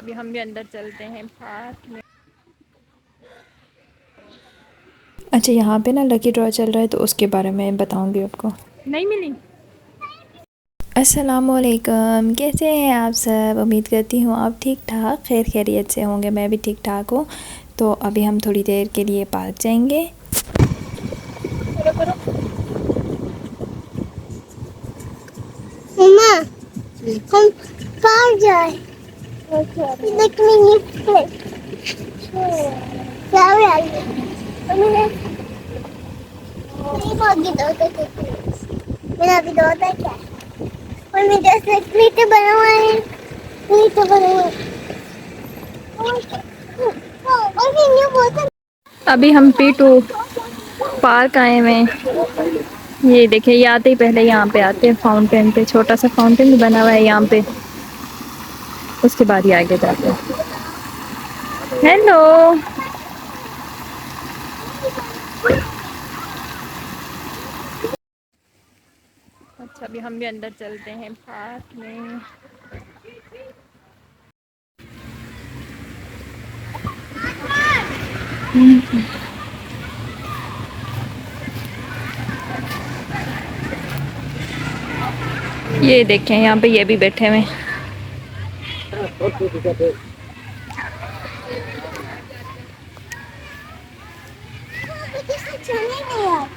अभी हम भी अंदर चलते हैं पार्क में। अच्छा, यहाँ पे ना लकी ड्रॉ चल रहा है तो उसके बारे में बताऊंगी आपको। नहीं मिली। अस्सलामुअलैकुम, कैसे हैं आप सब? उम्मीद करती हूँ आप ठीक ठाक खैर खैरियत से होंगे। मैं भी ठीक ठाक हूँ। तो अभी हम थोड़ी देर के लिए पार्क जाएंगे। मम्मा, हम कहाँ जाए? लेकिन ये क्या है? नहीं भागी दो तो मेरा भी दो था क्या? और मैं जैसे मीठे बना हुआ है, मीठे बना हुआ है। और ये बहुत अभी हम P2 पार्क आए हुए हैं। ये देखिए, ये आते ही पहले यहाँ पे आते हैं फाउंटेन पे। छोटा सा फाउंटेन भी बना हुआ है यहाँ पे। उसके बाद ही आगे जाते हैं। हेलो। अच्छा, अभी हम भी अंदर चलते हैं पार्क में। ये देखें, यहाँ पे ये भी बैठे हुए हैं।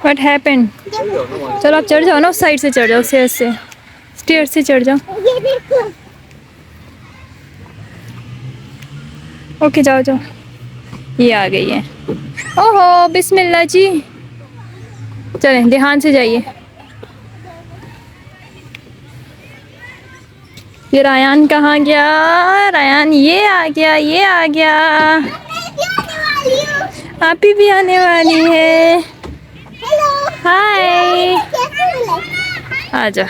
What happened? चलो आप चढ़ जाओ ना, उस साइड से चढ़ जाओ, स्टेयर से चढ़ जाओ। ये देखो। ओके, जाओ जाओ। ये आ गई है। ओहो, बिस्मिल्लाह जी। चलें, ध्यान से जाइए। ये रायान कहाँ गया? रायान ये आ गया, ये आ गया। आप ही भी आने वाली है। हेलो। हाय। कैसे मिले? आजा।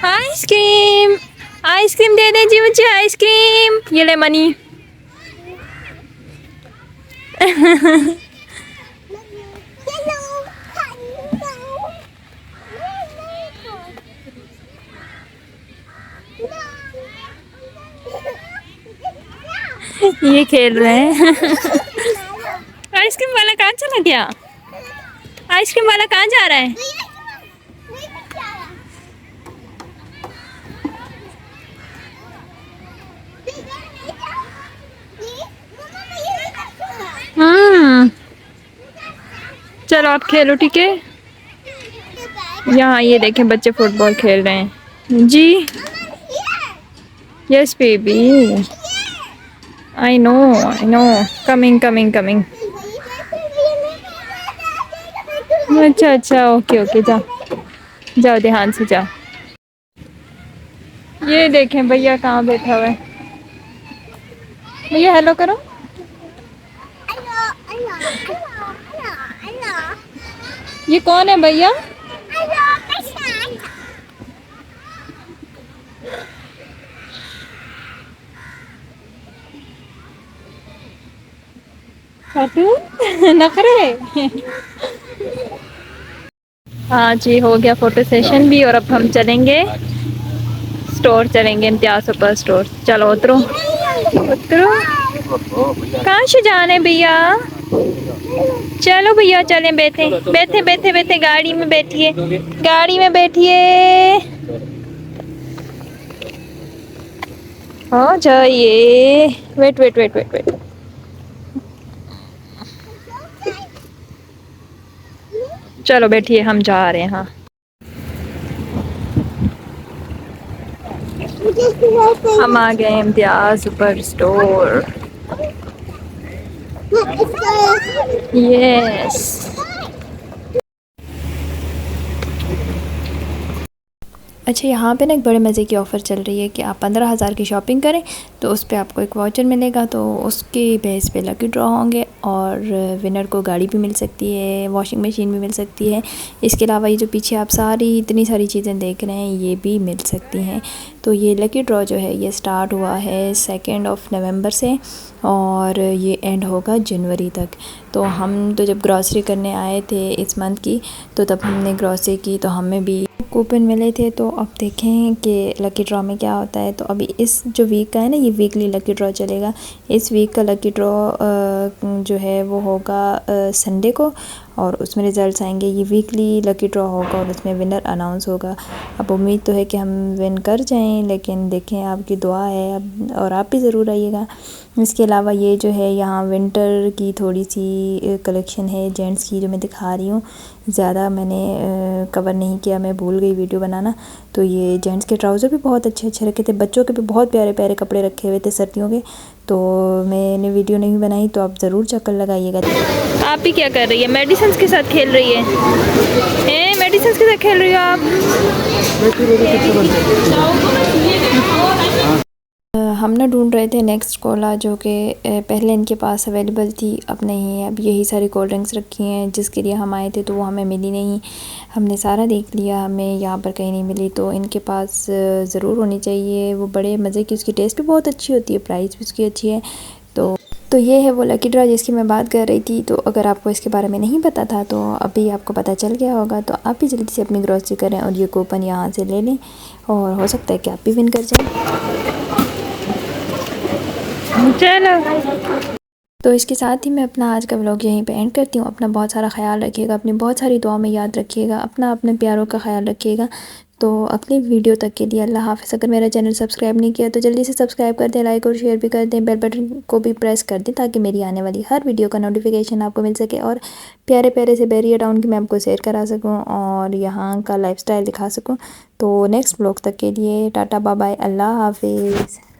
आइसक्रीम, आइसक्रीम दे दे जी मुझे, आइसक्रीम। ये ले मनी। ये खेल रहे हैं। आइसक्रीम वाला कहाँ चला गया? आइसक्रीम वाला कहाँ जा रहा है? हम्म, चलो आप खेलो, ठीक है। यहाँ ये देखें, बच्चे फुटबॉल खेल रहे हैं जी। Yes baby, I know I know. Coming coming coming. अच्छा अच्छा, ओके ओके, जाओ जाओ, ध्यान से जाओ। ये देखें भैया कहाँ बैठा हुआ है। भैया हेलो करो। ये कौन है भैया? खाटू नखरे। हाँ जी, हो गया फोटो सेशन भी। और अब हम चलेंगे स्टोर, चलेंगे इम्तियाज सुपर स्टोर। चलो उतरो उतरो। कहाँ से जाने भैया? चलो भैया चलें, बैठे बैठे बैठे बैठे गाड़ी में बैठिए, गाड़ी में बैठिए। हो जाइए। Wait wait wait wait wait. चलो बैठिए, हम जा रहे हैं। हाँ, हम आ गए इम्तियाज सुपर स्टोर। यस। अच्छा, यहाँ पे ना एक बड़े मज़े की ऑफ़र चल रही है कि आप 15,000 की शॉपिंग करें तो उस पे आपको एक वाउचर मिलेगा। तो उसके बेस पे लकी ड्रॉ होंगे और विनर को गाड़ी भी मिल सकती है, वॉशिंग मशीन भी मिल सकती है। इसके अलावा ये जो पीछे आप इतनी सारी चीज़ें देख रहे हैं ये भी मिल सकती हैं। तो ये लकी ड्रॉ जो है ये स्टार्ट हुआ है 2 नवंबर से और ये एंड होगा जनवरी तक। तो हम तो जब ग्रॉसरी करने आए थे इस मंथ की, तो तब हमने ग्रॉसरी की तो हमें भी कूपन मिले थे, तो अब देखें कि लकी ड्रॉ में क्या होता है। तो अभी इस जो वीक का है ना, ये वीकली लकी ड्रॉ चलेगा। इस वीक का लकी ड्रॉ जो है वो होगा संडे को, और उसमें रिज़ल्ट्स आएंगे। ये वीकली लकी ड्रॉ होगा और उसमें विनर अनाउंस होगा। अब उम्मीद तो है कि हम विन कर जाएं, लेकिन देखें, आपकी दुआ है अब, और आप भी ज़रूर आइएगा। इसके अलावा ये जो है यहाँ विंटर की थोड़ी सी कलेक्शन है जेंट्स की, जो मैं दिखा रही हूँ। ज़्यादा मैंने कवर नहीं किया, मैं भूल गई वीडियो बनाना। तो ये जेंट्स के ट्राउज़र भी बहुत अच्छे अच्छे रखे थे, बच्चों के भी बहुत प्यारे प्यारे कपड़े रखे हुए थे सर्दियों के। तो मैंने वीडियो नहीं बनाई, तो आप ज़रूर चक्कर लगाइएगा। आप भी क्या कर रही है? मेडिसिन के साथ खेल रही है? मेडिसिन के साथ खेल रही हो आप? हम ना ढूंढ रहे थे नेक्स्ट कोला, जो कि पहले इनके पास अवेलेबल थी, अब नहीं है। अब यही सारी कोल्ड ड्रिंक्स रखी हैं जिसके लिए हम आए थे, तो वो हमें मिली नहीं। हमने सारा देख लिया, हमें यहाँ पर कहीं नहीं मिली। तो इनके पास ज़रूर होनी चाहिए, वो बड़े मज़े की, उसकी टेस्ट भी बहुत अच्छी होती है, प्राइस भी उसकी अच्छी है। तो ये है वो लकी ड्रॉ जिसकी मैं बात कर रही थी। तो अगर आपको इसके बारे में नहीं पता था, तो अभी आपको पता चल गया होगा। तो आप भी जल्दी से अपनी ग्रॉसरी करें और ये कूपन यहाँ से ले लें, और हो सकता है कि आप भी विन कर जाएं। चलो, तो इसके साथ ही मैं अपना आज का व्लॉग यहीं पे एंड करती हूँ। अपना बहुत सारा ख्याल रखिएगा, अपनी बहुत सारी दुआ में याद रखिएगा, अपने प्यारों का ख्याल रखिएगा। तो अगली वीडियो तक के लिए अल्लाह हाफ़िज़। अगर मेरा चैनल सब्सक्राइब नहीं किया तो जल्दी से सब्सक्राइब कर दें, लाइक और शेयर भी कर दें, बेल बटन को भी प्रेस कर दें, ताकि मेरी आने वाली हर वीडियो का नोटिफिकेशन आपको मिल सके, और प्यारे प्यारे से बैरियर टाउन की मैं आपको शेयर करा सकूँ और यहाँ का लाइफस्टाइल दिखा सकूँ। तो नेक्स्ट व्लॉग तक के लिए टाटा बाय बाय, अल्लाह हाफ़िज़।